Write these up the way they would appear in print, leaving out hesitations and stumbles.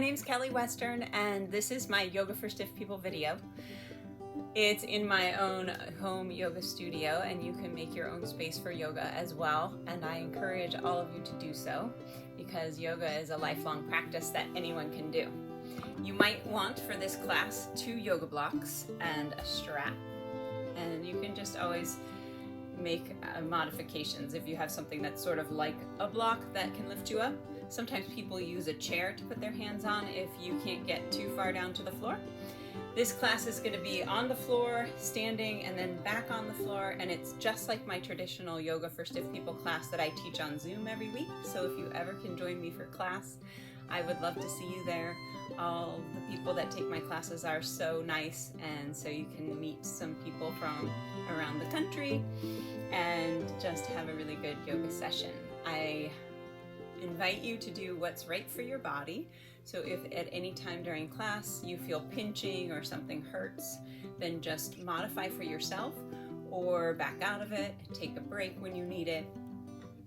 name's Kelly Western, and this is my Yoga for Stiff People video. It's in my own home yoga studio, and you can make your own space for yoga as well, and I encourage all of you to do so because yoga is a lifelong practice that anyone can do. You might want for this class 2 yoga blocks and a strap, and you can just always make modifications if you have something that's sort of like a block that can lift you up. Sometimes people use a chair to put their hands on if you can't get too far down to the floor. This class is going to be on the floor, standing, and then back on the floor, and it's just like my traditional Yoga for Stiff People class that I teach on Zoom every week. So if you ever can join me for class, I would love to see you there. All the people that take my classes are so nice, and so you can meet some people from around the country and just have a really good yoga session. I invite you to do what's right for your body. So if at any time during class you feel pinching or something hurts, then just modify for yourself or back out of it, take a break when you need it.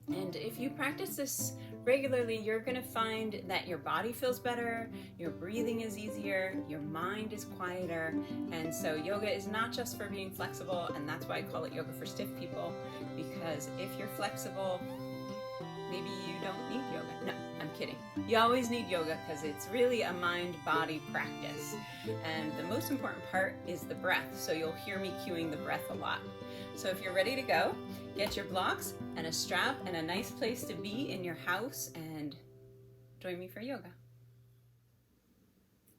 And if you practice this regularly, you're going to find that your body feels better, your breathing is easier, your mind is quieter. And so yoga is not just for being flexible, and that's why I call it Yoga for Stiff People, because if you're flexible, maybe you don't need yoga. No, I'm kidding. You always need yoga because it's really a mind-body practice. And the most important part is the breath. So you'll hear me cueing the breath a lot. So if you're ready to go, get your blocks and a strap and a nice place to be in your house and join me for yoga.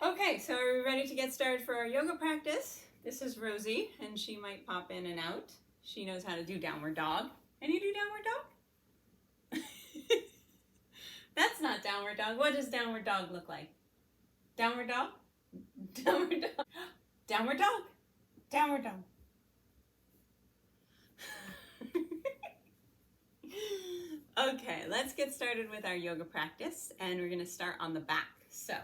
Okay, so are we ready to get started for our yoga practice? This is Rosie, and she might pop in and out. She knows how to do downward dog. Can you do downward dog? That's not downward dog. What does downward dog look like? Downward dog? Downward dog. Downward dog. Downward dog. Okay, let's get started with our yoga practice, and we're going to start on the back. So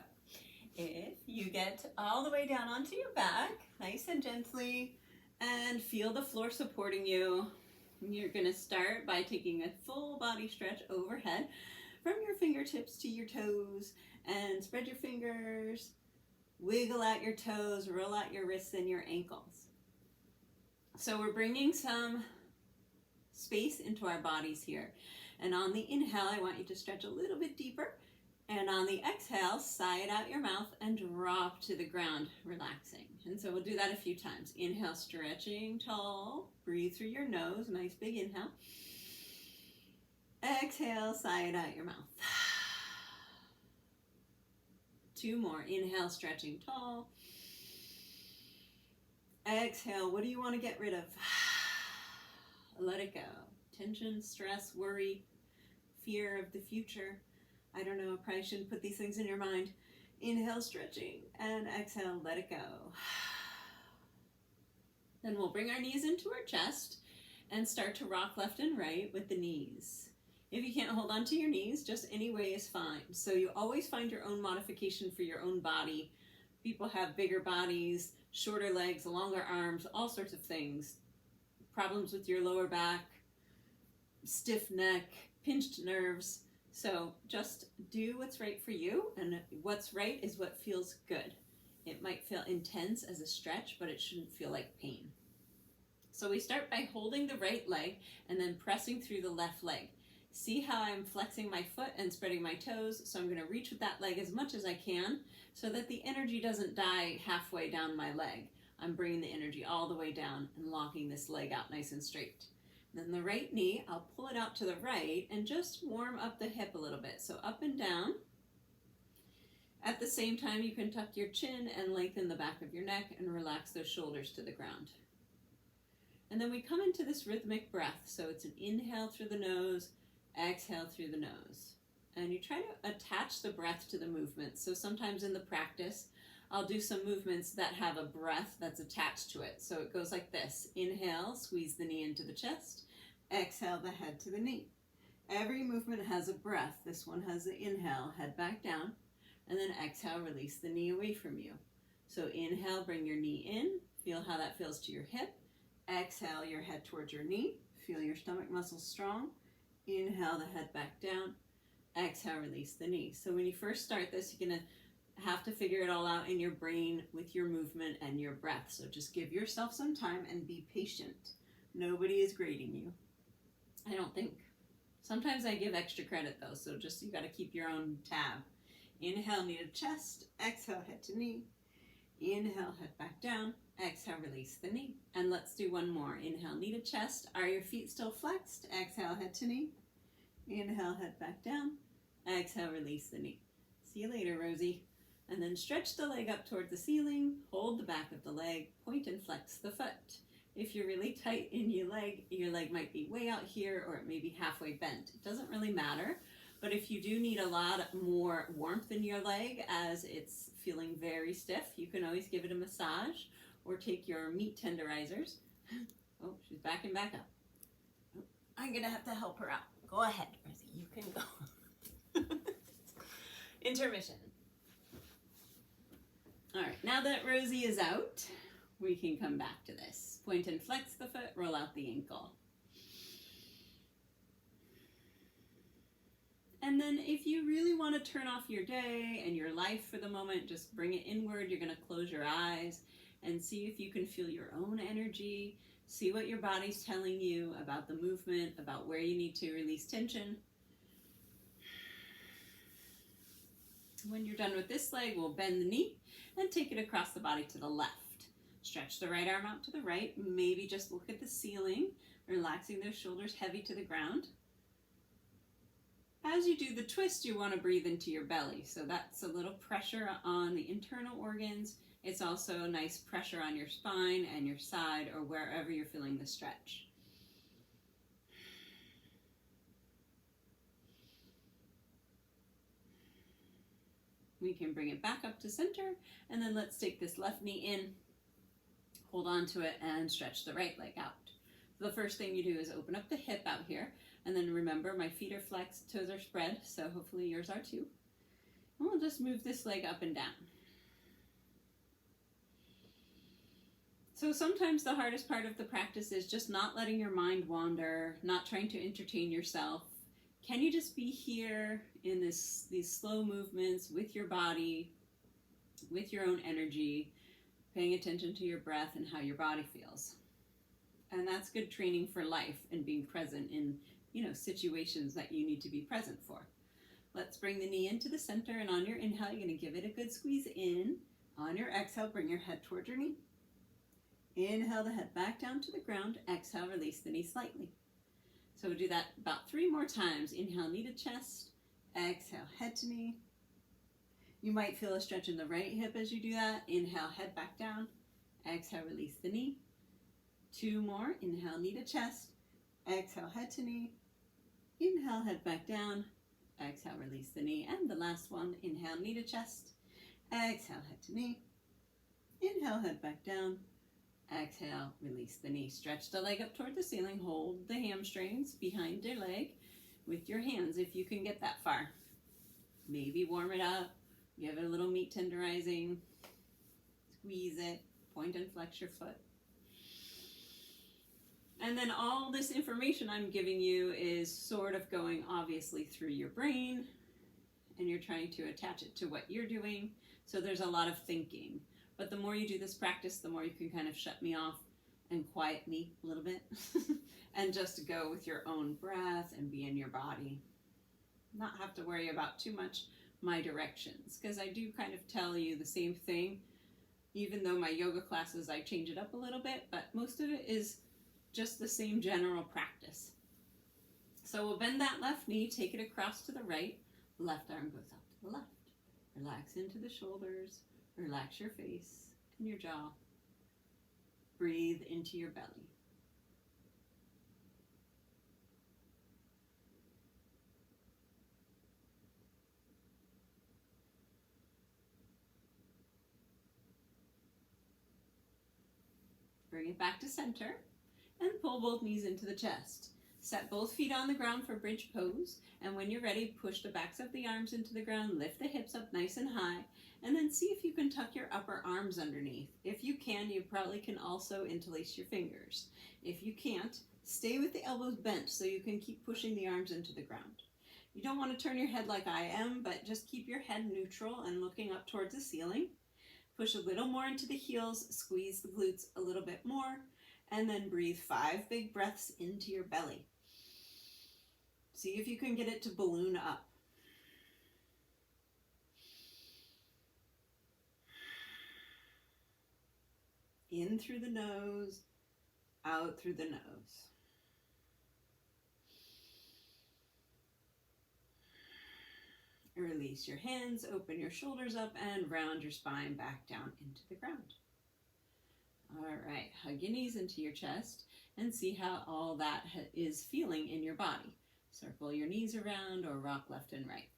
if you get all the way down onto your back, nice and gently, and feel the floor supporting you, you're going to start by taking a full body stretch overhead from your fingertips to your toes, and spread your fingers, wiggle out your toes, roll out your wrists and your ankles. So we're bringing some space into our bodies here. And on the inhale, I want you to stretch a little bit deeper. And on the exhale, sigh it out your mouth and drop to the ground, relaxing. And so we'll do that a few times. Inhale, stretching tall. Breathe through your nose, nice big inhale. Exhale, sigh it out your mouth. 2 more. Inhale, stretching tall. Exhale, what do you want to get rid of? Let it go. Tension, stress, worry, fear of the future. I don't know, I probably shouldn't put these things in your mind. Inhale, stretching, and exhale, let it go. Then we'll bring our knees into our chest and start to rock left and right with the knees. If you can't hold on to your knees, just any way is fine. So you always find your own modification for your own body. People have bigger bodies, shorter legs, longer arms, all sorts of things. Problems with your lower back, stiff neck, pinched nerves. So just do what's right for you, and what's right is what feels good. It might feel intense as a stretch, but it shouldn't feel like pain. So we start by holding the right leg and then pressing through the left leg. See how I'm flexing my foot and spreading my toes. So I'm going to reach with that leg as much as I can so that the energy doesn't die halfway down my leg. I'm bringing the energy all the way down and locking this leg out nice and straight. Then the right knee, I'll pull it out to the right and just warm up the hip a little bit. So up and down. At the same time, you can tuck your chin and lengthen the back of your neck and relax those shoulders to the ground. And then we come into this rhythmic breath. So it's an inhale through the nose, exhale through the nose. And you try to attach the breath to the movement. So sometimes in the practice, I'll do some movements that have a breath that's attached to it. So it goes like this. Inhale, squeeze the knee into the chest. Exhale the head to the knee. Every movement has a breath. This one has the inhale, head back down. And then exhale, release the knee away from you. So inhale, bring your knee in. Feel how that feels to your hip. Exhale, your head towards your knee. Feel your stomach muscles strong. Inhale the head back down. Exhale, release the knee. So when you first start this, you're going to have to figure it all out in your brain with your movement and your breath. So just give yourself some time and be patient. Nobody is grading you, I don't think. Sometimes I give extra credit though, so just you got to keep your own tab. Inhale, knee to chest. Exhale, head to knee. Inhale, head back down. Exhale, release the knee. And let's do one more. Inhale, knee to chest. Are your feet still flexed? Exhale, head to knee. Inhale, head back down. Exhale, release the knee. See you later, Rosie. And then stretch the leg up toward the ceiling. Hold the back of the leg. Point and flex the foot. If you're really tight in your leg might be way out here or it may be halfway bent. It doesn't really matter. But if you do need a lot more warmth in your leg as it's feeling very stiff, you can always give it a massage or take your meat tenderizers. Oh, she's backing back up. Oh, I'm going to have to help her out. Go ahead, Rosie. You can go. Intermission. All right, now that Rosie is out, we can come back to this. Point and flex the foot, roll out the ankle. And then if you really want to turn off your day and your life for the moment, just bring it inward. You're going to close your eyes and see if you can feel your own energy. See what your body's telling you about the movement, about where you need to release tension. When you're done with this leg, we'll bend the knee and take it across the body to the left. Stretch the right arm out to the right. Maybe just look at the ceiling, relaxing those shoulders heavy to the ground. As you do the twist, you want to breathe into your belly. So that's a little pressure on the internal organs. It's also a nice pressure on your spine and your side or wherever you're feeling the stretch. We can bring it back up to center, and then let's take this left knee in, hold on to it, and stretch the right leg out. So the first thing you do is open up the hip out here. And then remember, my feet are flexed, toes are spread, so hopefully yours are too. And we'll just move this leg up and down. So sometimes the hardest part of the practice is just not letting your mind wander, not trying to entertain yourself. Can you just be here in these slow movements with your body, with your own energy, paying attention to your breath and how your body feels? And that's good training for life and being present in situations that you need to be present for. Let's bring the knee into the center, and on your inhale, you're going to give it a good squeeze in. On your exhale, bring your head towards your knee. Inhale the head back down to the ground. Exhale, release the knee slightly. So we'll do that about 3 more times. Inhale, knee to chest. Exhale, head to knee. You might feel a stretch in the right hip as you do that. Inhale, head back down. Exhale, release the knee. 2 more. Inhale, knee to chest. Exhale, head to knee. Inhale, head back down. Exhale, release the knee. And the last one, inhale, knee to chest. Exhale, head to knee. Inhale, head back down. Exhale, release the knee. Stretch the leg up toward the ceiling. Hold the hamstrings behind your leg with your hands if you can get that far. Maybe warm it up. Give it a little meat tenderizing. Squeeze it. Point and flex your foot. And then all this information I'm giving you is sort of going obviously through your brain, and you're trying to attach it to what you're doing. So there's a lot of thinking. But the more you do this practice, the more you can kind of shut me off and quiet me a little bit and just go with your own breath and be in your body. Not have to worry about too much my directions, because I do kind of tell you the same thing. Even though my yoga classes, I change it up a little bit, but most of it is just the same general practice. So we'll bend that left knee, take it across to the right. Left arm goes up to the left. Relax into the shoulders. Relax your face and your jaw. Breathe into your belly. Bring it back to center and pull both knees into the chest. Set both feet on the ground for bridge pose, and when you're ready, push the backs of the arms into the ground, lift the hips up nice and high, and then see if you can tuck your upper arms underneath. If you can, you probably can also interlace your fingers. If you can't, stay with the elbows bent so you can keep pushing the arms into the ground. You don't want to turn your head like I am, but just keep your head neutral and looking up towards the ceiling. Push a little more into the heels, squeeze the glutes a little bit more, and then breathe 5 big breaths into your belly. See if you can get it to balloon up. In through the nose, out through the nose. Release your hands, open your shoulders up, and round your spine back down into the ground. All right, hug your knees into your chest and see how all that is feeling in your body. Circle your knees around or rock left and right.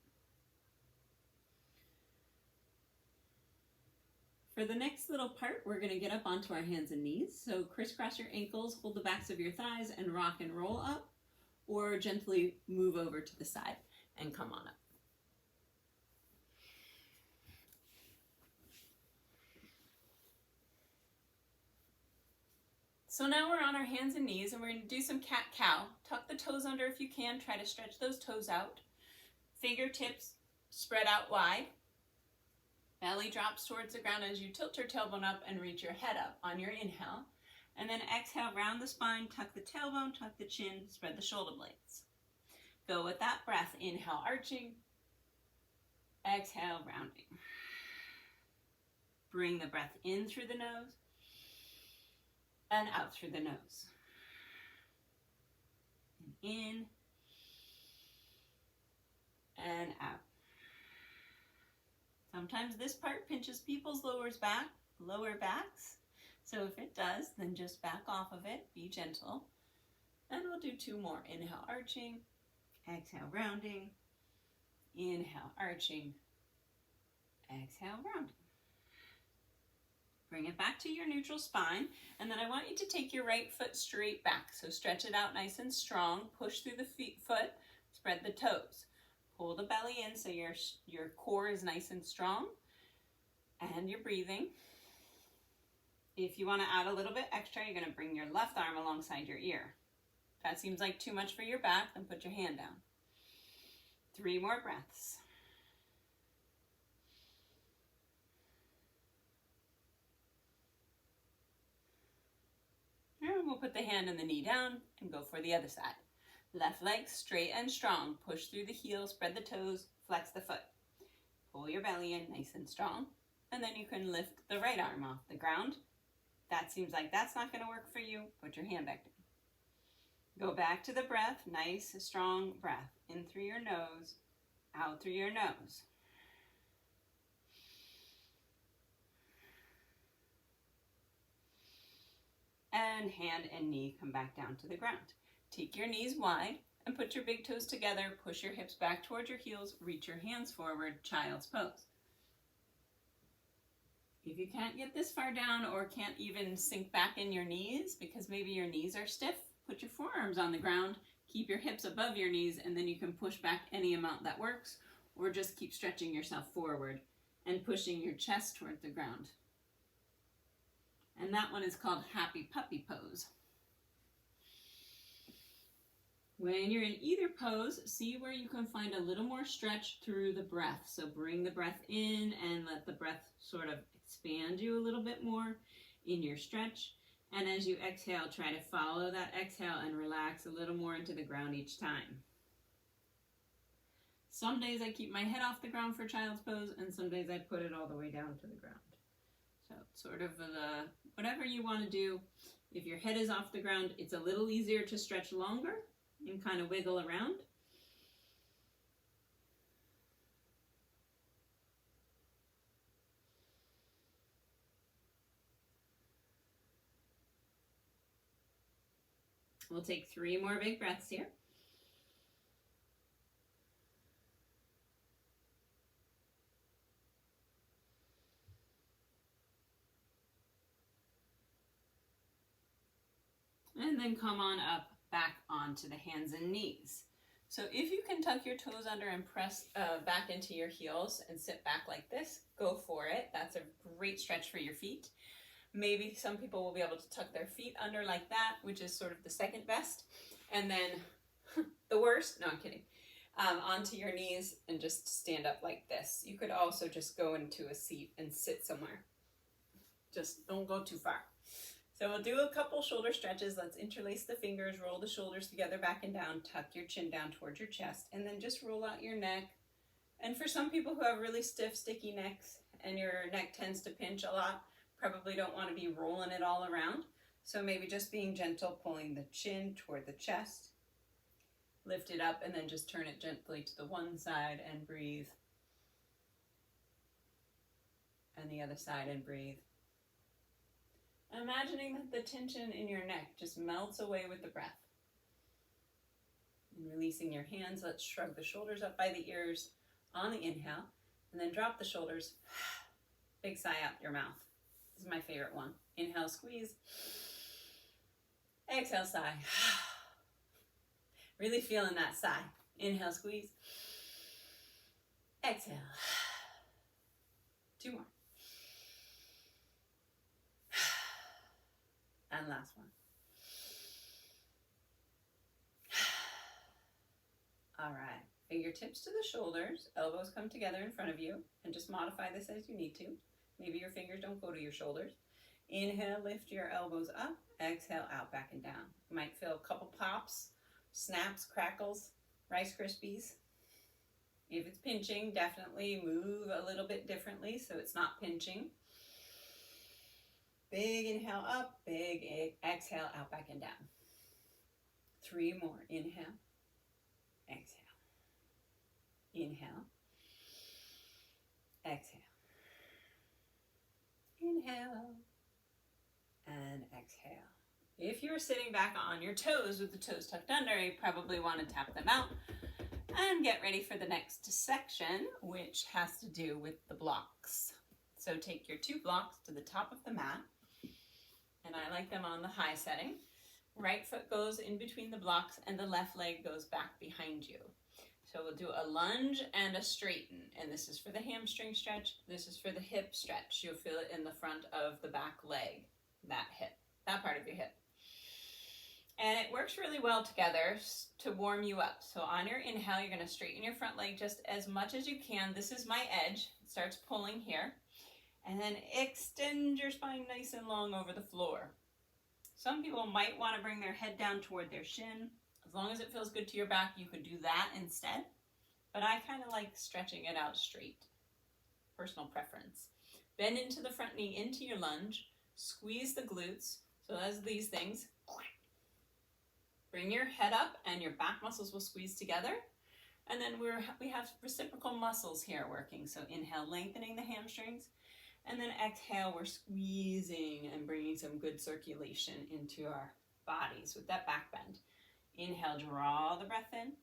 For the next little part, we're going to get up onto our hands and knees. So crisscross your ankles, hold the backs of your thighs, and rock and roll up, or gently move over to the side and come on up. So now we're on our hands and knees, and we're going to do some cat-cow. Tuck the toes under if you can. Try to stretch those toes out. Fingertips spread out wide. Belly drops towards the ground as you tilt your tailbone up and reach your head up on your inhale. And then exhale, round the spine, tuck the tailbone, tuck the chin, spread the shoulder blades. Go with that breath. Inhale, arching. Exhale, rounding. Bring the breath in through the nose and out through the nose. And in and out. Sometimes this part pinches people's lower backs. So if it does, then just back off of it, be gentle. And we'll do 2 more. Inhale, arching. Exhale, rounding. Inhale, arching. Exhale, rounding. Bring it back to your neutral spine, and then I want you to take your right foot straight back. So stretch it out nice and strong. Push through the foot, spread the toes. Pull the belly in so your core is nice and strong, and you're breathing. If you want to add a little bit extra, you're going to bring your left arm alongside your ear. If that seems like too much for your back, then put your hand down. 3 more breaths. And we'll put the hand and the knee down and go for the other side. Left leg straight and strong. Push through the heel, spread the toes, flex the foot. Pull your belly in nice and strong. And then you can lift the right arm off the ground. That seems like that's not going to work for you. Put your hand back down. Go back to the breath. Nice, strong breath. In through your nose, out through your nose. And hand and knee come back down to the ground. Take your knees wide and put your big toes together. Push your hips back towards your heels. Reach your hands forward, child's pose. If you can't get this far down or can't even sink back in your knees because maybe your knees are stiff, put your forearms on the ground. Keep your hips above your knees, and then you can push back any amount that works, or just keep stretching yourself forward and pushing your chest towards the ground. And that one is called Happy Puppy Pose. When you're in either pose, see where you can find a little more stretch through the breath. So bring the breath in and let the breath sort of expand you a little bit more in your stretch. And as you exhale, try to follow that exhale and relax a little more into the ground each time. Some days I keep my head off the ground for child's pose, and some days I put it all the way down to the ground. So sort of whatever you want to do. If your head is off the ground, it's a little easier to stretch longer and kind of wiggle around. We'll take 3 more big breaths here. And then come on up back onto the hands and knees. So if you can tuck your toes under and press back into your heels and sit back like this, go for it. That's a great stretch for your feet. Maybe some people will be able to tuck their feet under like that, which is sort of the second best. And then the worst, no, I'm kidding. onto your knees and just stand up like this. You could also just go into a seat and sit somewhere. Just don't go too far. So we'll do a couple shoulder stretches. Let's interlace the fingers, roll the shoulders together back and down, tuck your chin down towards your chest, and then just roll out your neck. And for some people who have really stiff, sticky necks and your neck tends to pinch a lot, probably don't want to be rolling it all around. So maybe just being gentle, pulling the chin toward the chest, lift it up, and then just turn it gently to the one side and breathe. And the other side and breathe. Imagining that the tension in your neck just melts away with the breath. And releasing your hands, let's shrug the shoulders up by the ears on the inhale, and then drop the shoulders. Big sigh out your mouth. This is my favorite one. Inhale, squeeze. Exhale, sigh. Really feeling that sigh. Inhale, squeeze. Exhale. 2 more. And last one. All right. Fingertips to the shoulders. Elbows come together in front of you. And just modify this as you need to. Maybe your fingers don't go to your shoulders. Inhale, lift your elbows up. Exhale, out, back, and down. You might feel a couple pops, snaps, crackles, Rice Krispies. If it's pinching, definitely move a little bit differently so it's not pinching. Big inhale up, big exhale, out, back, and down. 3 more. Inhale, exhale. Inhale, exhale. Inhale, and exhale. If you're sitting back on your toes with the toes tucked under, you probably want to tap them out and get ready for the next section, which has to do with the blocks. So take your 2 blocks to the top of the mat, and I like them on the high setting. Right foot goes in between the blocks and the left leg goes back behind you. So we'll do a lunge and a straighten, and this is for the hamstring stretch, this is for the hip stretch. You'll feel it in the front of the back leg, that hip, that part of your hip. And it works really well together to warm you up. So on your inhale, you're going to straighten your front leg just as much as you can. This is my edge. It starts pulling here. And then extend your spine nice and long over the floor. Some people might want to bring their head down toward their shin. As long as it feels good to your back, you could do that instead. But I kind of like stretching it out straight. Personal preference. Bend into the front knee, into your lunge. Squeeze the glutes. So as these things. Bring your head up and your back muscles will squeeze together. And then we have reciprocal muscles here working. So inhale, lengthening the hamstrings. And then exhale, we're squeezing and bringing some good circulation into our bodies with that back bend. Inhale, draw the breath in.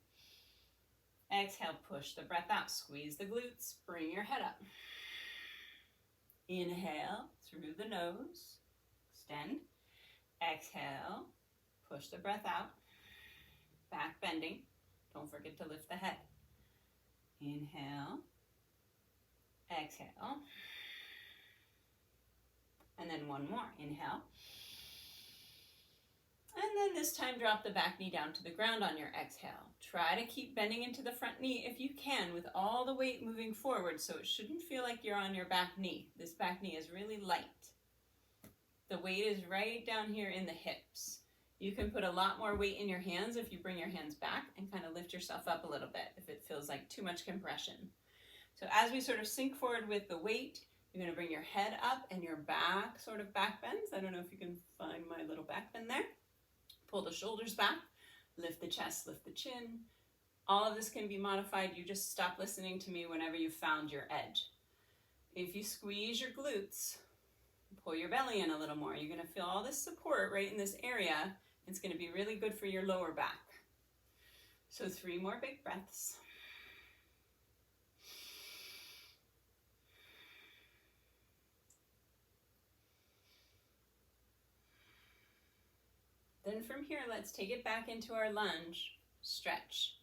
Exhale, push the breath out. Squeeze the glutes. Bring your head up. Inhale through the nose. Extend. Exhale. Push the breath out. Back bending. Don't forget to lift the head. Inhale. Exhale. And then 1 more. Inhale. And then this time drop the back knee down to the ground on your exhale. Try to keep bending into the front knee if you can with all the weight moving forward, so it shouldn't feel like you're on your back knee. This back knee is really light. The weight is right down here in the hips. You can put a lot more weight in your hands if you bring your hands back and kind of lift yourself up a little bit if it feels like too much compression. So as we sort of sink forward with the weight, you're going to bring your head up and your back sort of back bends. I don't know if you can find my little back bend there. Pull the shoulders back, lift the chest, lift the chin. All of this can be modified. You just stop listening to me whenever you've found your edge. If you squeeze your glutes, pull your belly in a little more, you're going to feel all this support right in this area. It's going to be really good for your lower back. So 3 more big breaths. Then from here, let's take it back into our lunge, stretch.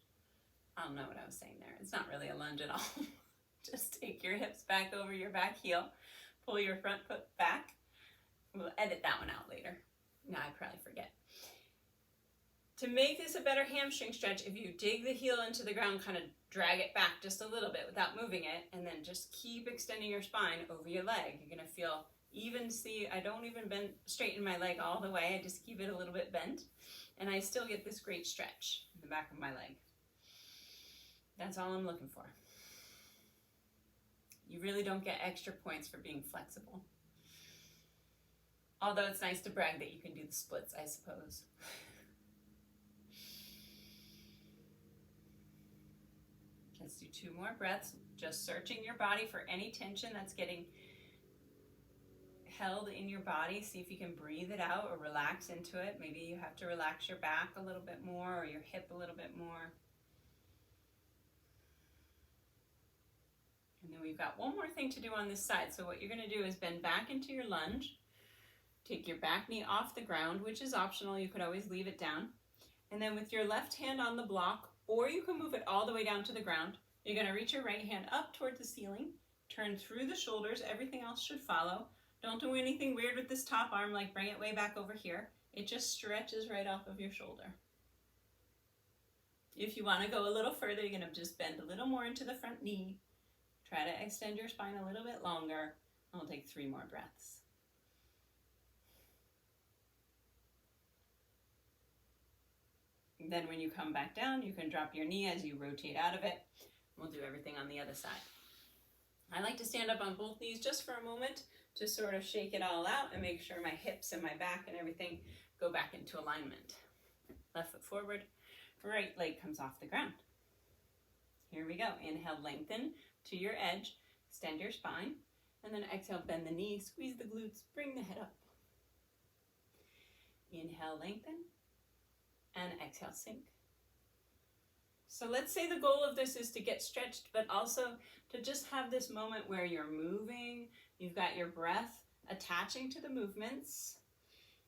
I don't know what I was saying there. It's not really a lunge at all. Just take your hips back over your back heel, pull your front foot back. We'll edit that one out later. No, I probably forget. To make this a better hamstring stretch, if you dig the heel into the ground, kind of drag it back just a little bit without moving it, and then just keep extending your spine over your leg. You're gonna feel even, see, I don't even bend, straighten my leg all the way, I just keep it a little bit bent, and I still get this great stretch in the back of my leg. That's all I'm looking for. You really don't get extra points for being flexible. Although it's nice to brag that you can do the splits, I suppose. Let's do 2 more breaths, just searching your body for any tension that's getting held in your body. See if you can breathe it out or relax into it. Maybe you have to relax your back a little bit more or your hip a little bit more. And then we've got one more thing to do on this side. So what you're going to do is bend back into your lunge. Take your back knee off the ground, which is optional. You could always leave it down. And then with your left hand on the block, or you can move it all the way down to the ground, you're going to reach your right hand up toward the ceiling, turn through the shoulders, everything else should follow. Don't do anything weird with this top arm, like bring it way back over here. It just stretches right off of your shoulder. If you want to go a little further, you're going to just bend a little more into the front knee. Try to extend your spine a little bit longer. And we'll take 3 more breaths. Then when you come back down, you can drop your knee as you rotate out of it. We'll do everything on the other side. I like to stand up on both knees just for a moment to sort of shake it all out and make sure my hips and my back and everything go back into alignment. Left foot forward, right leg comes off the ground. Here we go. Inhale, lengthen to your edge, extend your spine, and then exhale, bend the knee, squeeze the glutes, bring the head up. Inhale, lengthen, and exhale, sink. So let's say the goal of this is to get stretched, but also to just have this moment where you're moving, you've got your breath attaching to the movements,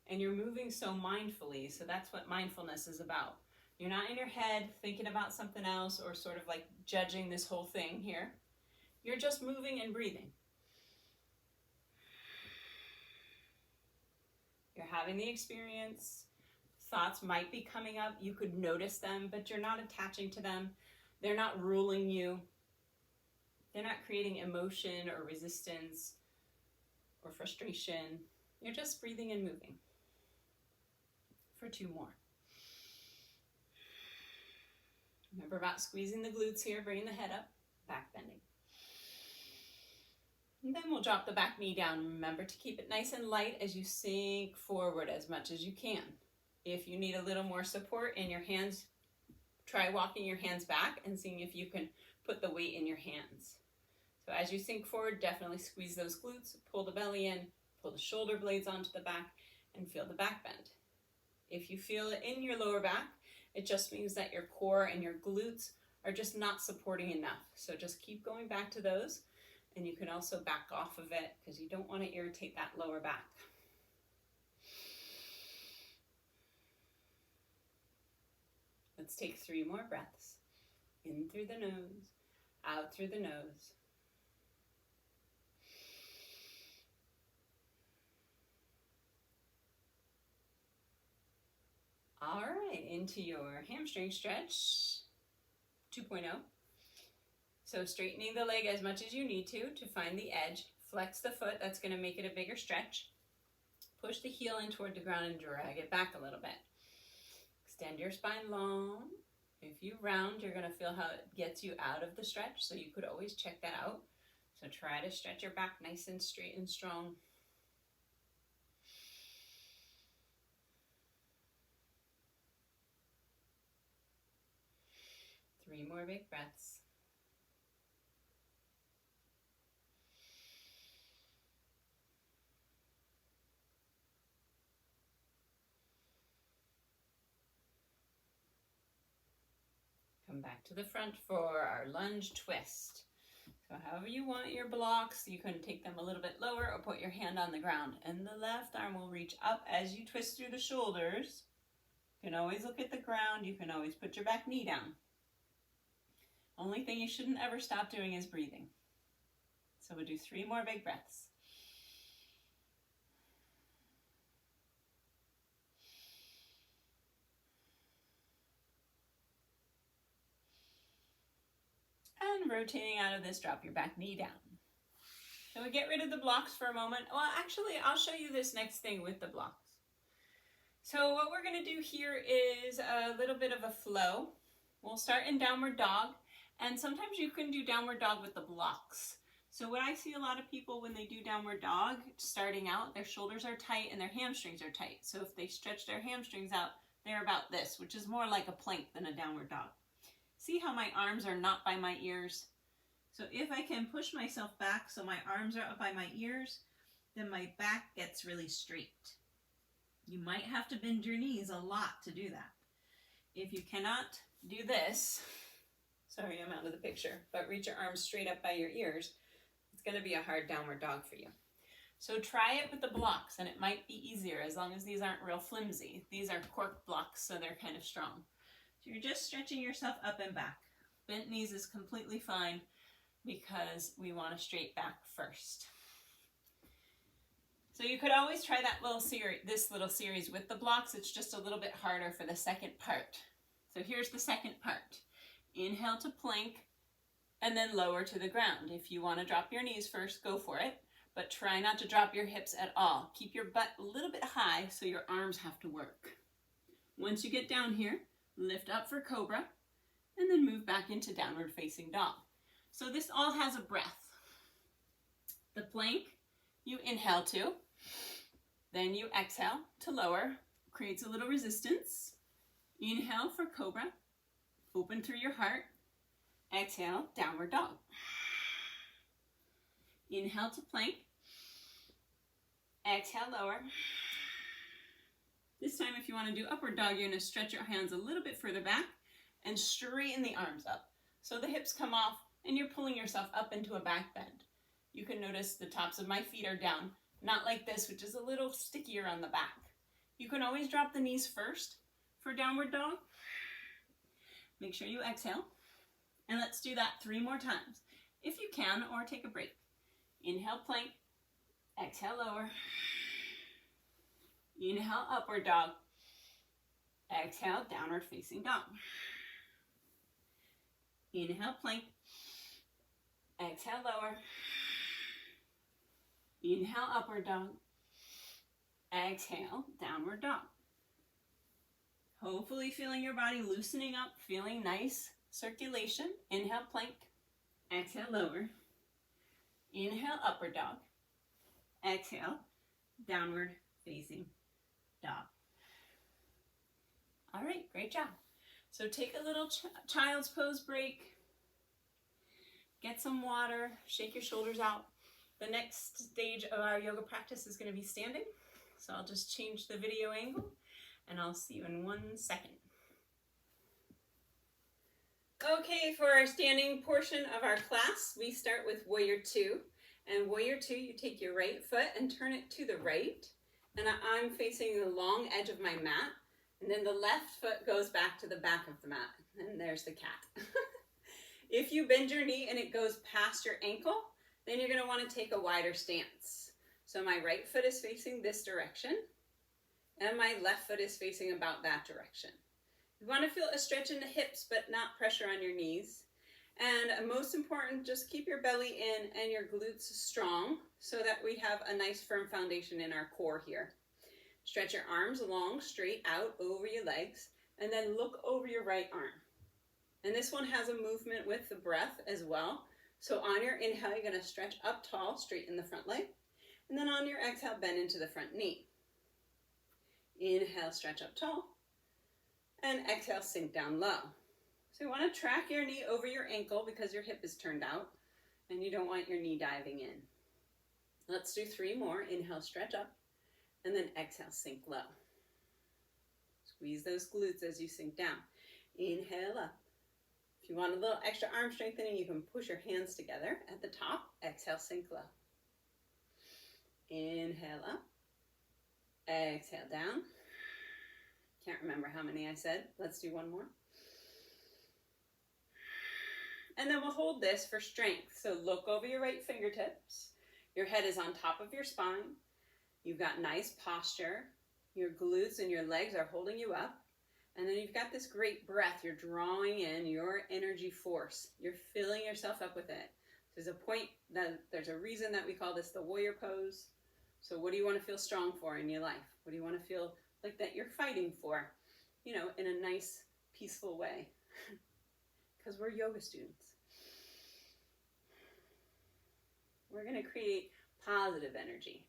and you're moving so mindfully. So that's what mindfulness is about. You're not in your head thinking about something else or sort of like judging this whole thing here. You're just moving and breathing. You're having the experience. Thoughts might be coming up. You could notice them, but you're not attaching to them. They're not ruling you. They're not creating emotion or resistance or frustration. You're just breathing and moving. For 2 more. Remember about squeezing the glutes here, bringing the head up, back bending. And then we'll drop the back knee down. Remember to keep it nice and light as you sink forward as much as you can. If you need a little more support in your hands, try walking your hands back and seeing if you can put the weight in your hands. So as you sink forward, definitely squeeze those glutes, pull the belly in, pull the shoulder blades onto the back, and feel the back bend. If you feel it in your lower back, it just means that your core and your glutes are just not supporting enough. So just keep going back to those, and you can also back off of it because you don't want to irritate that lower back. Let's take 3 more breaths. In through the nose, out through the nose. All right, into your hamstring stretch 2.0. So straightening the leg as much as you need to find the edge. Flex the foot, that's going to make it a bigger stretch. Push the heel in toward the ground and drag it back a little bit. Extend your spine long. If you round, you're going to feel how it gets you out of the stretch, so you could always check that out. So try to stretch your back nice and straight and strong. Three more big breaths. Come back to the front for our lunge twist. So however you want your blocks, you can take them a little bit lower or put your hand on the ground. And the left arm will reach up as you twist through the shoulders. You can always look at the ground. You can always put your back knee down. Only thing you shouldn't ever stop doing is breathing. So we'll do 3 more big breaths. And rotating out of this, drop your back knee down. So we get rid of the blocks for a moment. Well, actually, I'll show you this next thing with the blocks. So what we're going to do here is a little bit of a flow. We'll start in downward dog, and sometimes you can do downward dog with the blocks. So what I see a lot of people when they do downward dog, starting out, their shoulders are tight and their hamstrings are tight. So if they stretch their hamstrings out, they're about this, which is more like a plank than a downward dog. See how my arms are not by my ears? So if I can push myself back so my arms are up by my ears, then my back gets really straight. You might have to bend your knees a lot to do that. If you cannot do this, sorry I'm out of the picture, but reach your arms straight up by your ears, it's going to be a hard downward dog for you. So try it with the blocks, and it might be easier as long as these aren't real flimsy. These are cork blocks, so they're kind of strong. So you're just stretching yourself up and back. Bent knees is completely fine because we want a straight back first. So you could always try that little series, this little series with the blocks. It's just a little bit harder for the second part. So here's the second part. Inhale to plank, and then lower to the ground. If you want to drop your knees first, go for it, but try not to drop your hips at all. Keep your butt a little bit high so your arms have to work. Once you get down here, lift up for cobra, and then move back into downward facing dog. So this all has a breath. The plank, you inhale to, then you exhale to lower, creates a little resistance. Inhale for cobra, open through your heart. Exhale, downward dog. Inhale to plank. Exhale, lower. This time, if you want to do upward dog, you're going to stretch your hands a little bit further back and straighten the arms up. So the hips come off and you're pulling yourself up into a back bend. You can notice the tops of my feet are down, not like this, which is a little stickier on the back. You can always drop the knees first for downward dog. Make sure you exhale. And let's do that 3 more times, if you can, or take a break. Inhale, plank. Exhale, lower. Inhale, upward dog. Exhale, downward facing dog. Inhale, plank. Exhale, lower. Inhale, upward dog. Exhale, downward dog. Hopefully feeling your body loosening up, feeling nice. Circulation. Inhale, plank. Exhale, lower. Inhale, upward dog. Exhale, downward facing dog. All right, great job. So take a little child's pose break. Get some water. Shake your shoulders out. The next stage of our yoga practice is going to be standing. So I'll just change the video angle and I'll see you in 1 second. Okay, for our standing portion of our class, we start with Warrior 2. And Warrior 2, you take your right foot and turn it to the right. And I'm facing the long edge of my mat. And then the left foot goes back to the back of the mat. And there's the cat. If you bend your knee and it goes past your ankle, then you're going to want to take a wider stance. So my right foot is facing this direction. And my left foot is facing about that direction. You want to feel a stretch in the hips, but not pressure on your knees. And most important, just keep your belly in and your glutes strong so that we have a nice firm foundation in our core here. Stretch your arms long, straight out over your legs, and then look over your right arm. And this one has a movement with the breath as well. So on your inhale, you're going to stretch up tall, straighten the front leg. And then on your exhale, bend into the front knee. Inhale, stretch up tall. And exhale, sink down low. So you want to track your knee over your ankle because your hip is turned out and you don't want your knee diving in. Let's do 3 more. Inhale, stretch up, and then exhale, sink low. Squeeze those glutes as you sink down. Inhale up. If you want a little extra arm strengthening, you can push your hands together at the top. Exhale, sink low. Inhale up. Exhale down. Can't remember how many I said. Let's do 1 more. And then we'll hold this for strength. So look over your right fingertips. Your head is on top of your spine. You've got nice posture. Your glutes and your legs are holding you up. And then you've got this great breath. You're drawing in your energy force. You're filling yourself up with it. There's a point that there's a reason that we call this the warrior pose. So what do you want to feel strong for in your life? What do you want to feel like that you're fighting for, you know, in a nice, peaceful way? Because we're yoga students. We're going to create positive energy.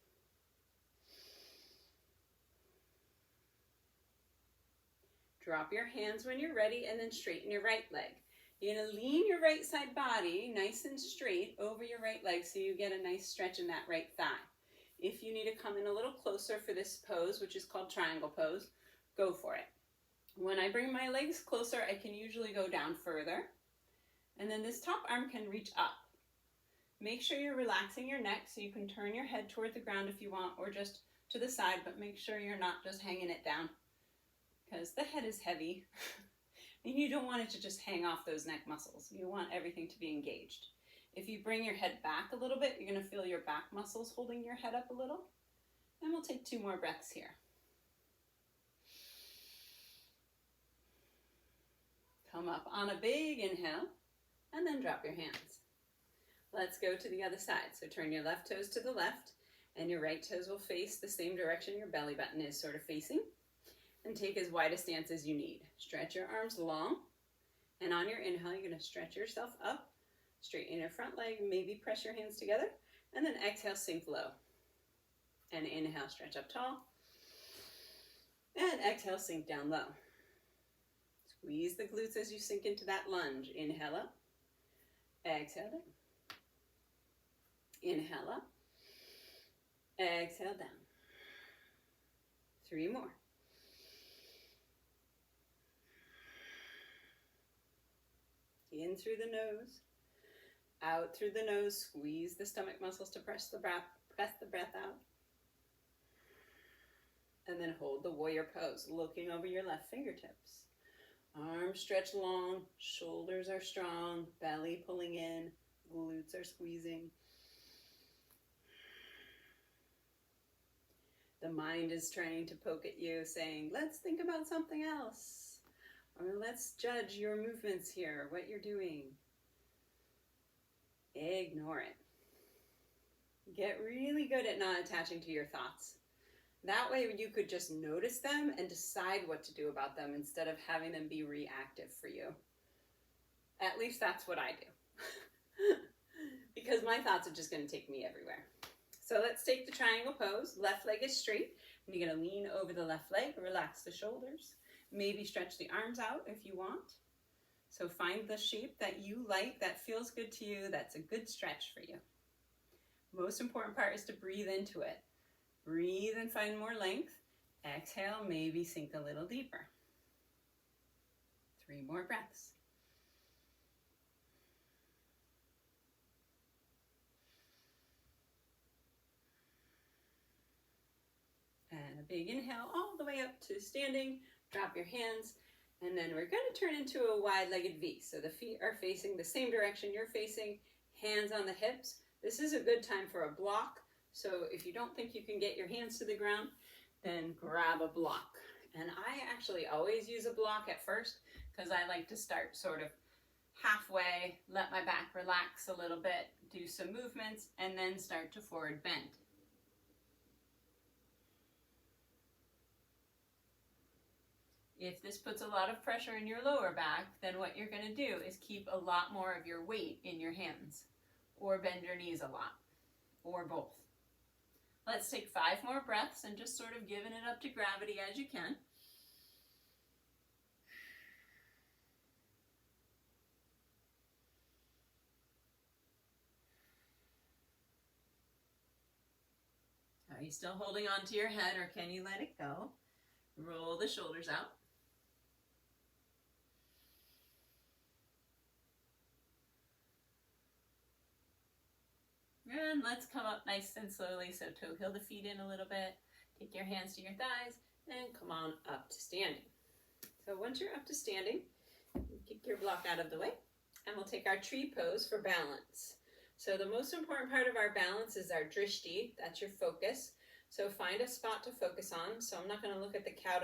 Drop your hands when you're ready and then straighten your right leg. You're going to lean your right side body nice and straight over your right leg so you get a nice stretch in that right thigh. If you need to come in a little closer for this pose, which is called triangle pose, go for it. When I bring my legs closer, I can usually go down further. And then this top arm can reach up. Make sure you're relaxing your neck so you can turn your head toward the ground if you want, or just to the side, but make sure you're not just hanging it down because the head is heavy and you don't want it to just hang off those neck muscles. You want everything to be engaged. If you bring your head back a little bit, you're going to feel your back muscles holding your head up a little. And we'll take 2 more breaths here. Come up on a big inhale and then drop your hands. Let's go to the other side. So turn your left toes to the left and your right toes will face the same direction your belly button is sort of facing. And take as wide a stance as you need. Stretch your arms long. And on your inhale, you're going to stretch yourself up. Straighten your front leg. Maybe press your hands together. And then exhale, sink low. And inhale, stretch up tall. And exhale, sink down low. Squeeze the glutes as you sink into that lunge. Inhale up. Exhale down. Inhale up. Exhale down. 3 more. In through the nose, out through the nose, squeeze the stomach muscles to press the breath out. And then hold the warrior pose, looking over your left fingertips. Arms stretch long, shoulders are strong, belly pulling in, glutes are squeezing. The mind is trying to poke at you, saying, let's think about something else. Or let's judge your movements here, what you're doing. Ignore it. Get really good at not attaching to your thoughts. That way you could just notice them and decide what to do about them instead of having them be reactive for you. At least that's what I do. Because my thoughts are just going to take me everywhere. So let's take the triangle pose. Left leg is straight. And you're going to lean over the left leg, relax the shoulders. Maybe stretch the arms out if you want. So find the shape that you like, that feels good to you, that's a good stretch for you. Most important part is to breathe into it. Breathe and find more length. Exhale, maybe sink a little deeper. 3 more breaths. And a big inhale all the way up to standing. Drop your hands, and then we're going to turn into a wide-legged V. So the feet are facing the same direction you're facing, hands on the hips. This is a good time for a block. So if you don't think you can get your hands to the ground, then grab a block. And I actually always use a block at first because I like to start sort of halfway, let my back relax a little bit, do some movements, and then start to forward bend. If this puts a lot of pressure in your lower back, then what you're going to do is keep a lot more of your weight in your hands, or bend your knees a lot, or both. Let's take 5 more breaths and just sort of giving it up to gravity as you can. Are you still holding on to your head, or can you let it go? Roll the shoulders out. And let's come up nice and slowly. So toe heel the feet in a little bit. Take your hands to your thighs and come on up to standing. So once you're up to standing, kick your block out of the way and we'll take our tree pose for balance. So the most important part of our balance is our drishti, that's your focus. So find a spot to focus on. So I'm not going to look at the cat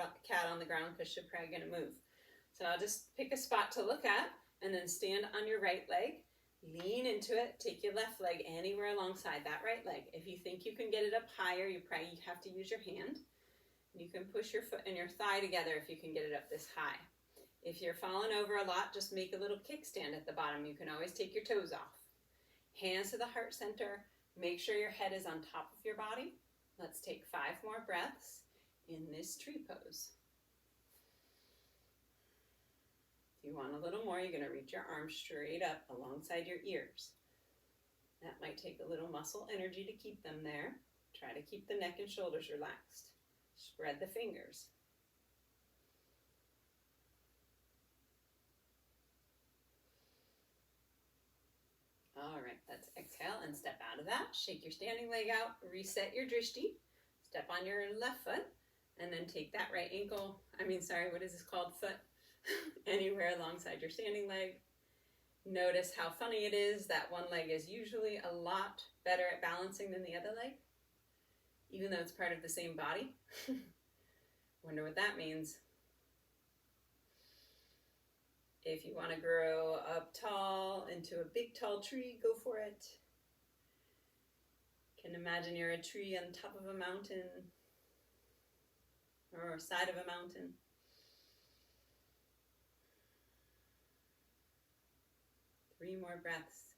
on the ground because she's probably going to move. So I'll just pick a spot to look at and then stand on your right leg. Lean into it. Take your left leg anywhere alongside that right leg. If you think you can get it up higher, you probably have to use your hand. You can push your foot and your thigh together if you can get it up this high. If you're falling over a lot, just make a little kickstand at the bottom. You can always take your toes off. Hands to the heart center. Make sure your head is on top of your body. Let's take 5 more breaths in this tree pose. If you want a little more, you're going to reach your arms straight up alongside your ears. That might take a little muscle energy to keep them there. Try to keep the neck and shoulders relaxed. Spread the fingers. All right, let's exhale and step out of that. Shake your standing leg out, reset your drishti, step on your left foot, and then take that right ankle, what is this called, foot, anywhere alongside your standing leg. Notice how funny it is that one leg is usually a lot better at balancing than the other leg, even though it's part of the same body. Wonder what that means. If you want to grow up tall into a big tall tree, go for it. You can imagine you're a tree on top of a mountain or side of a mountain. Three more breaths.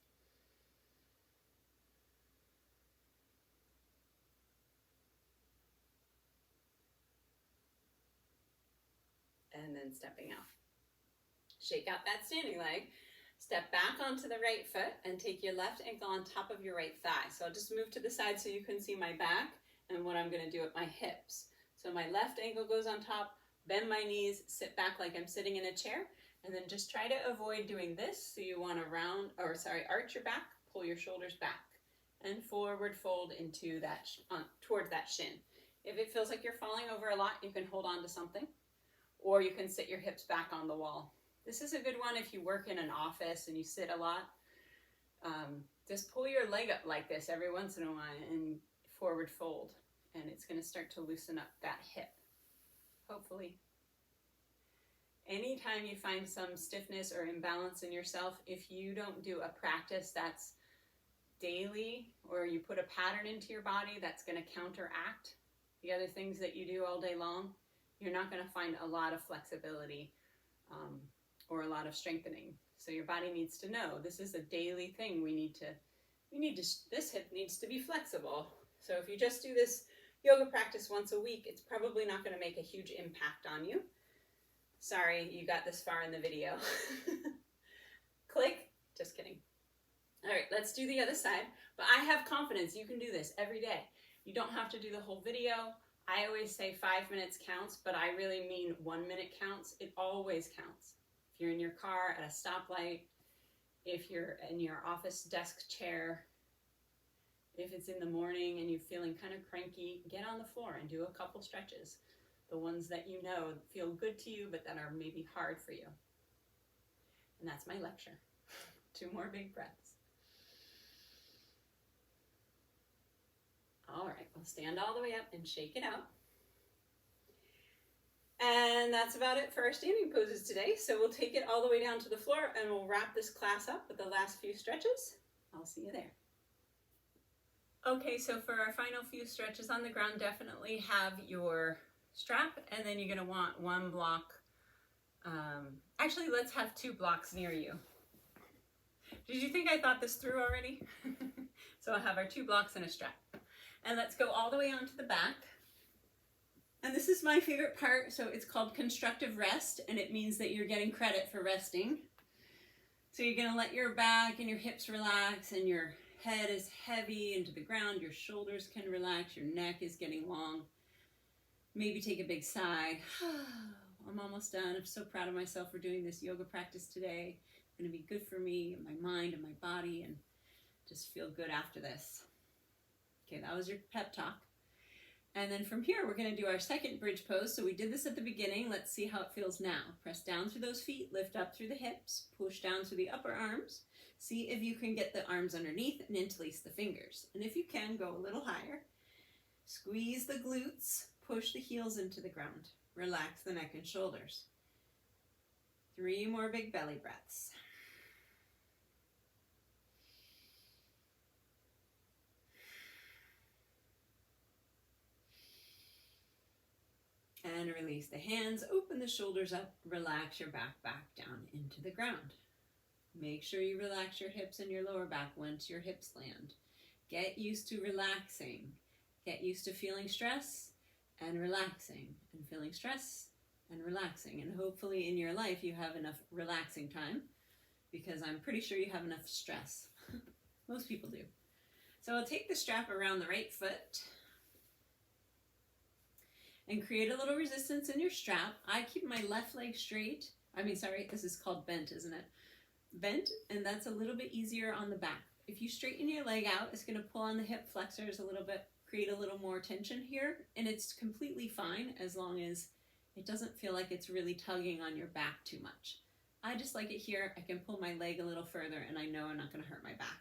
And then stepping out. Shake out that standing leg. Step back onto the right foot and take your left ankle on top of your right thigh. So I'll just move to the side so you can see my back and what I'm going to do at my hips. So my left ankle goes on top, bend my knees, sit back like I'm sitting in a chair, and then just try to avoid doing this. So you want to arch your back, pull your shoulders back, and forward fold into that, towards that shin. If it feels like you're falling over a lot, you can hold on to something, or you can sit your hips back on the wall. This is a good one if you work in an office and you sit a lot. Just pull your leg up like this every once in a while and forward fold, and it's going to start to loosen up that hip, hopefully. Anytime you find some stiffness or imbalance in yourself, if you don't do a practice that's daily, or you put a pattern into your body that's going to counteract the other things that you do all day long, you're not going to find a lot of flexibility or a lot of strengthening. So your body needs to know this is a daily thing. This hip needs to be flexible. So if you just do this yoga practice once a week, it's probably not going to make a huge impact on you. Sorry, you got this far in the video. Click. Just kidding. All right, let's do the other side. But I have confidence you can do this every day. You don't have to do the whole video. I always say 5 minutes counts, but I really mean 1 minute counts. It always counts. If you're in your car at a stoplight, if you're in your office desk chair, if it's in the morning and you're feeling kind of cranky, get on the floor and do a couple stretches. The ones that you know feel good to you, but that are maybe hard for you. And that's my lecture. 2 more big breaths. All right, we'll stand all the way up and shake it out. And that's about it for our standing poses today. So we'll take it all the way down to the floor and we'll wrap this class up with the last few stretches. I'll see you there. Okay, so for our final few stretches on the ground, definitely have your strap, and then you're going to want 1 block. Actually, let's have 2 blocks near you. Did you think I thought this through already? So I'll have our 2 blocks and a strap. And let's go all the way onto the back. And this is my favorite part. So it's called constructive rest, and it means that you're getting credit for resting. So you're going to let your back and your hips relax, and your head is heavy into the ground. Your shoulders can relax. Your neck is getting long. Maybe take a big sigh. I'm almost done. I'm so proud of myself for doing this yoga practice today. It's going to be good for me and my mind and my body, and just feel good after this. Okay, that was your pep talk. And then from here, we're going to do our second bridge pose. So we did this at the beginning. Let's see how it feels now. Press down through those feet, lift up through the hips, push down through the upper arms. See if you can get the arms underneath and interlace the fingers. And if you can, go a little higher. Squeeze the glutes, push the heels into the ground. Relax the neck and shoulders. 3 more big belly breaths. And release the hands, open the shoulders up, relax your back down into the ground. Make sure you relax your hips and your lower back once your hips land. Get used to relaxing. Get used to feeling stress and relaxing, and feeling stress and relaxing. And hopefully in your life you have enough relaxing time, because I'm pretty sure you have enough stress. Most people do. So I'll take the strap around the right foot and create a little resistance in your strap. I keep my left leg straight. This is called bent, isn't it? Bent, and that's a little bit easier on the back. If you straighten your leg out, it's going to pull on the hip flexors a little bit, create a little more tension here, and it's completely fine as long as it doesn't feel like it's really tugging on your back too much. I just like it here. I can pull my leg a little further and I know I'm not going to hurt my back.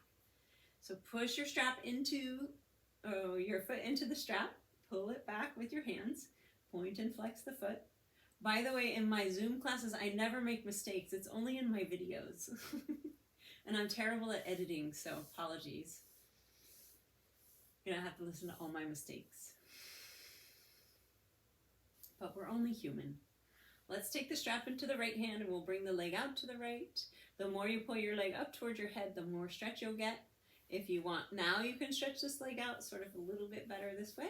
So push your strap your foot into the strap, pull it back with your hands, point and flex the foot. By the way, in my Zoom classes, I never make mistakes. It's only in my videos. And I'm terrible at editing, so apologies. You're gonna have to listen to all my mistakes. But we're only human. Let's take the strap into the right hand and we'll bring the leg out to the right. The more you pull your leg up towards your head, the more stretch you'll get. If you want, now you can stretch this leg out sort of a little bit better this way.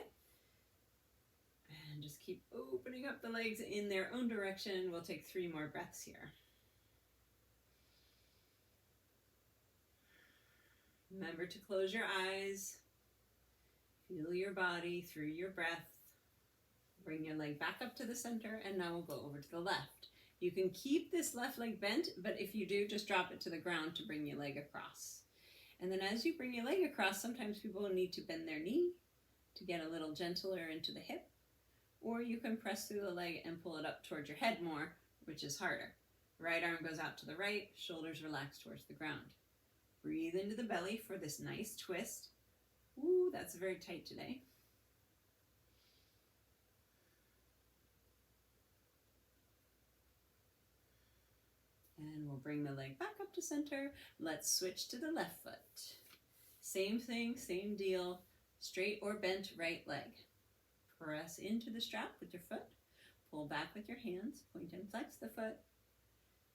And just keep opening up the legs in their own direction. We'll take 3 more breaths here. Remember to close your eyes. Feel your body through your breath. Bring your leg back up to the center, and now we'll go over to the left. You can keep this left leg bent, but if you do, just drop it to the ground to bring your leg across. And then as you bring your leg across, sometimes people need to bend their knee to get a little gentler into the hip. Or you can press through the leg and pull it up towards your head more, which is harder. Right arm goes out to the right, shoulders relax towards the ground. Breathe into the belly for this nice twist. Ooh, that's very tight today. And we'll bring the leg back up to center. Let's switch to the left foot. Same thing, same deal. Straight or bent right leg. Press into the strap with your foot. Pull back with your hands. Point and flex the foot.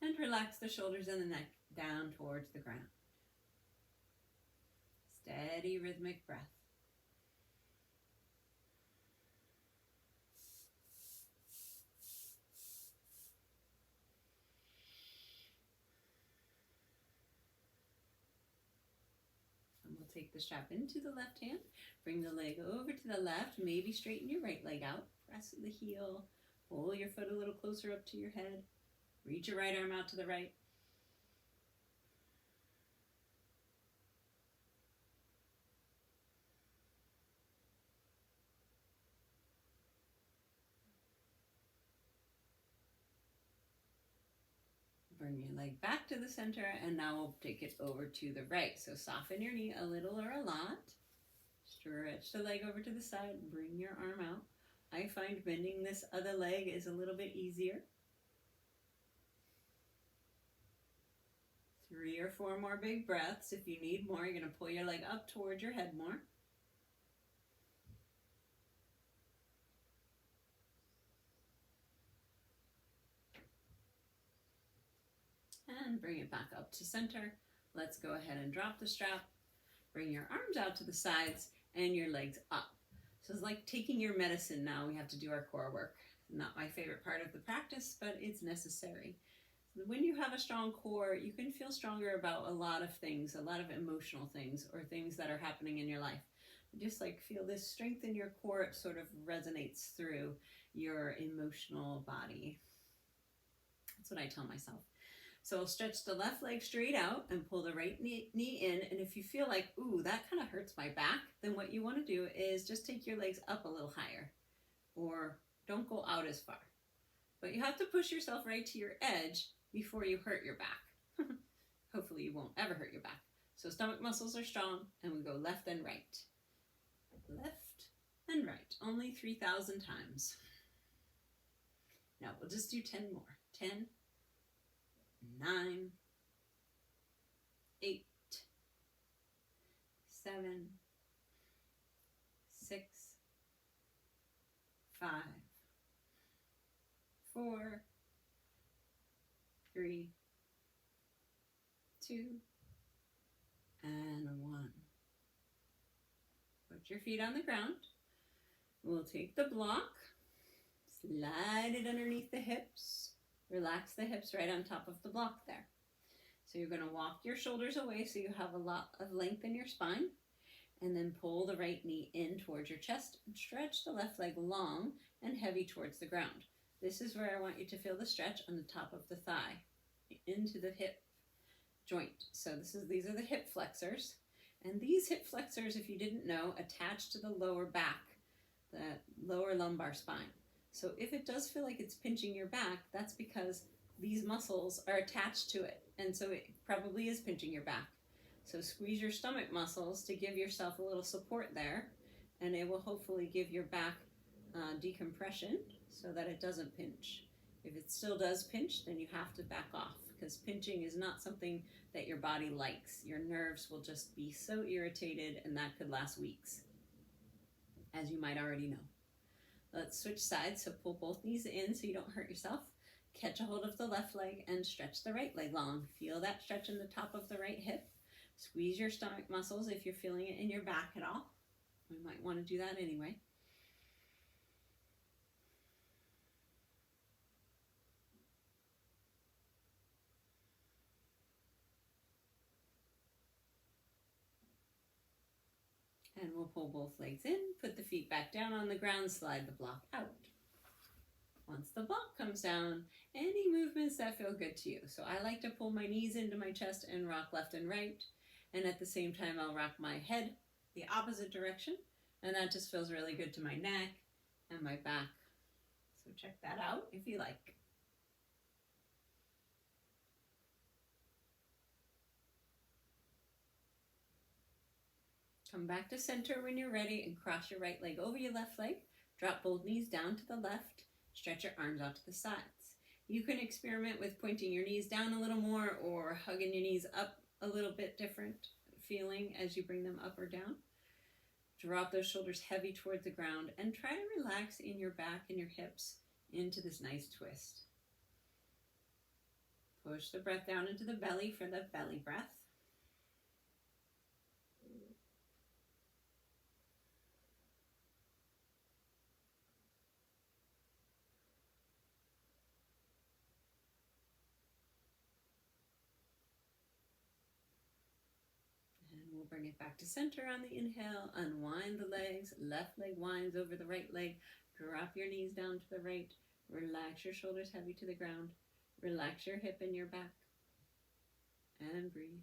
And relax the shoulders and the neck down towards the ground. Steady rhythmic breath. And we'll take the strap into the left hand. Bring the leg over to the left. Maybe straighten your right leg out. Press the heel. Pull your foot a little closer up to your head. Reach your right arm out to the right. Bring your leg back to the center, and now we'll take it over to the right. So soften your knee a little or a lot. Stretch the leg over to the side, bring your arm out. I find bending this other leg is a little bit easier. 3 or 4 more big breaths. If you need more, you're going to pull your leg up towards your head more. And bring it back up to center. Let's go ahead and drop the strap. Bring your arms out to the sides and your legs up. So it's like taking your medicine now. We have to do our core work. Not my favorite part of the practice, but it's necessary. When you have a strong core, you can feel stronger about a lot of things, a lot of emotional things or things that are happening in your life. Just like feel this strength in your core, it sort of resonates through your emotional body. That's what I tell myself. So I'll stretch the left leg straight out and pull the right knee in. And if you feel like, ooh, that kind of hurts my back, then what you want to do is just take your legs up a little higher, or don't go out as far. But you have to push yourself right to your edge before you hurt your back. Hopefully you won't ever hurt your back. So stomach muscles are strong, and we go left and right. Left and right. Only 3,000 times. Now we'll just do 10 more. 10, 9, 8, 7, 6, 5, 4, 3, 2, and 1. Put your feet on the ground. We'll take the block, slide it underneath the hips, relax the hips right on top of the block there. So you're going to walk your shoulders away so you have a lot of length in your spine, and then pull the right knee in towards your chest and stretch the left leg long and heavy towards the ground. This is where I want you to feel the stretch on the top of the thigh into the hip joint. So these are the hip flexors, and these hip flexors, if you didn't know, attach to the lower back, the lower lumbar spine. So if it does feel like it's pinching your back, that's because these muscles are attached to it, and so it probably is pinching your back. So squeeze your stomach muscles to give yourself a little support there, and it will hopefully give your back decompression so that it doesn't pinch. If it still does pinch, then you have to back off, because pinching is not something that your body likes. Your nerves will just be so irritated, and that could last weeks, as you might already know. Let's switch sides, so pull both knees in so you don't hurt yourself. Catch a hold of the left leg and stretch the right leg long. Feel that stretch in the top of the right hip. Squeeze your stomach muscles if you're feeling it in your back at all. We might want to do that anyway. And we'll pull both legs in, put the feet back down on the ground, slide the block out. Once the block comes down, any movements that feel good to you. So I like to pull my knees into my chest and rock left and right. And at the same time, I'll rock my head the opposite direction. And that just feels really good to my neck and my back. So check that out if you like. Come back to center when you're ready and cross your right leg over your left leg. Drop both knees down to the left. Stretch your arms out to the sides. You can experiment with pointing your knees down a little more or hugging your knees up a little bit different feeling as you bring them up or down. Drop those shoulders heavy towards the ground and try to relax in your back and your hips into this nice twist. Push the breath down into the belly for the belly breath. Bring it back to center on the inhale, unwind the legs, left leg winds over the right leg, drop your knees down to the right, relax your shoulders heavy to the ground, relax your hip and your back, and breathe.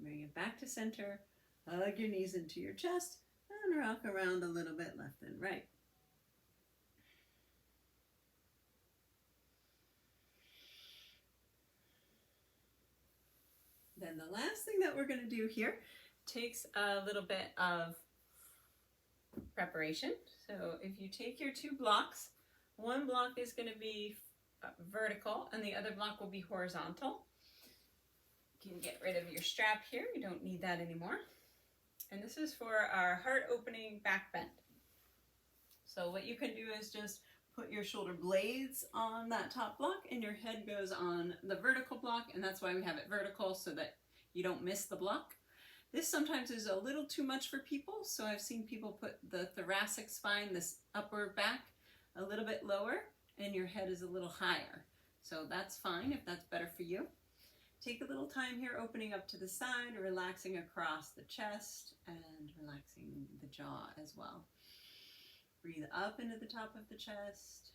Bring it back to center, hug your knees into your chest, and rock around a little bit left and right. Then the last thing that we're going to do here takes a little bit of preparation. So if you take your two blocks, one block is going to be vertical and the other block will be horizontal. You can get rid of your strap here. You don't need that anymore. And this is for our heart opening back bend. So what you can do is just put your shoulder blades on that top block and your head goes on the vertical block, and that's why we have it vertical so that you don't miss the block. This sometimes is a little too much for people, so I've seen people put the thoracic spine, this upper back, a little bit lower, and your head is a little higher. So that's fine if that's better for you. Take a little time here opening up to the side, relaxing across the chest and relaxing the jaw as well. Breathe up into the top of the chest.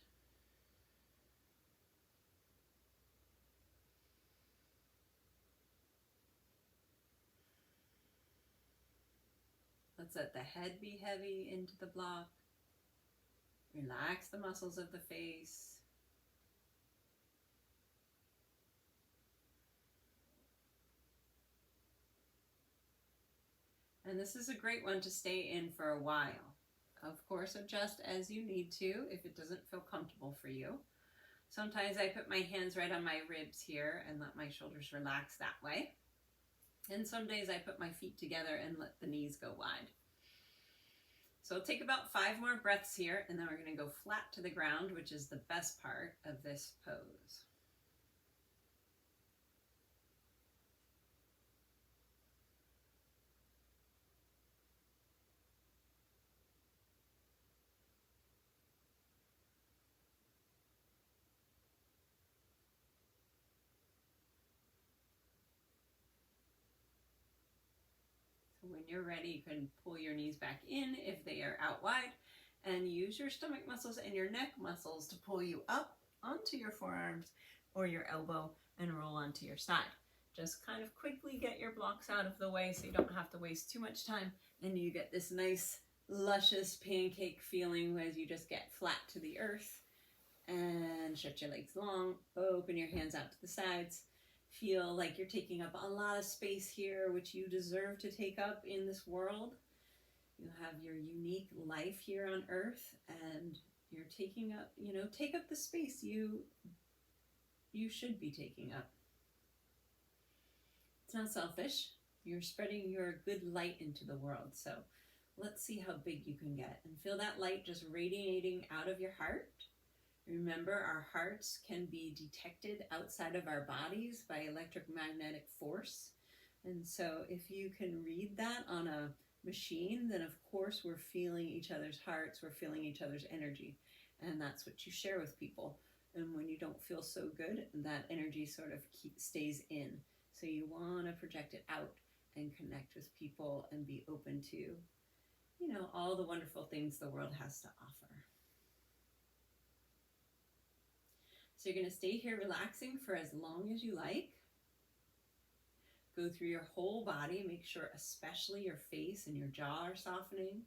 Let's let the head be heavy into the block. Relax the muscles of the face. And this is a great one to stay in for a while. Of course, adjust as you need to if it doesn't feel comfortable for you. Sometimes I put my hands right on my ribs here and let my shoulders relax that way. And some days I put my feet together and let the knees go wide. So I'll take about 5 more breaths here, and then we're going to go flat to the ground, which is the best part of this pose. When you're ready, you can pull your knees back in if they are out wide, and use your stomach muscles and your neck muscles to pull you up onto your forearms or your elbow and roll onto your side. Just kind of quickly get your blocks out of the way so you don't have to waste too much time, and you get this nice luscious pancake feeling as you just get flat to the earth. And stretch your legs long, open your hands out to the sides. Feel like you're taking up a lot of space here, which you deserve to take up in this world. You have your unique life here on earth, and you're taking up, take up the space you should be taking up. It's not selfish. You're spreading your good light into the world. So let's see how big you can get, and feel that light just radiating out of your heart. Remember, our hearts can be detected outside of our bodies by electromagnetic force. And so if you can read that on a machine, then of course we're feeling each other's hearts, we're feeling each other's energy. And that's what you share with people. And when you don't feel so good, that energy sort of stays in. So you want to project it out and connect with people and be open to, all the wonderful things the world has to offer. So you're going to stay here relaxing for as long as you like. Go through your whole body. Make sure especially your face and your jaw are softening.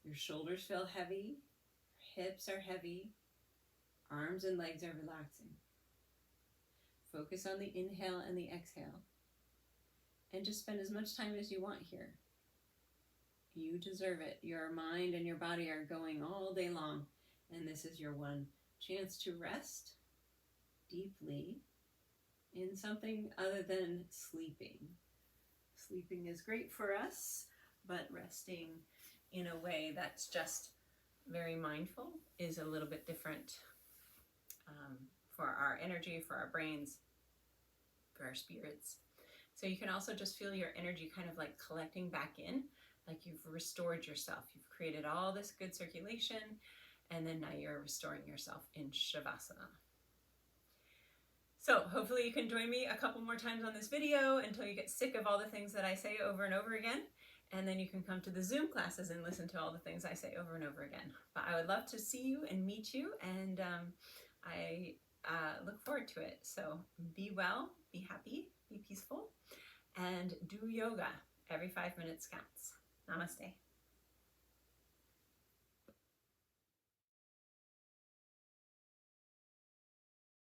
Your shoulders feel heavy. Your hips are heavy. Arms and legs are relaxing. Focus on the inhale and the exhale. And just spend as much time as you want here. You deserve it. Your mind and your body are going all day long. And this is your one chance to rest deeply in something other than sleeping. Sleeping is great for us, but resting in a way that's just very mindful is a little bit different for our energy, for our brains, for our spirits. So you can also just feel your energy kind of like collecting back in, like you've restored yourself. You've created all this good circulation, and then now you're restoring yourself in Shavasana. So hopefully you can join me a couple more times on this video until you get sick of all the things that I say over and over again. And then you can come to the Zoom classes and listen to all the things I say over and over again. But I would love to see you and meet you, and I look forward to it. So be well, be happy, be peaceful, and do yoga. Every 5 minutes counts. Namaste.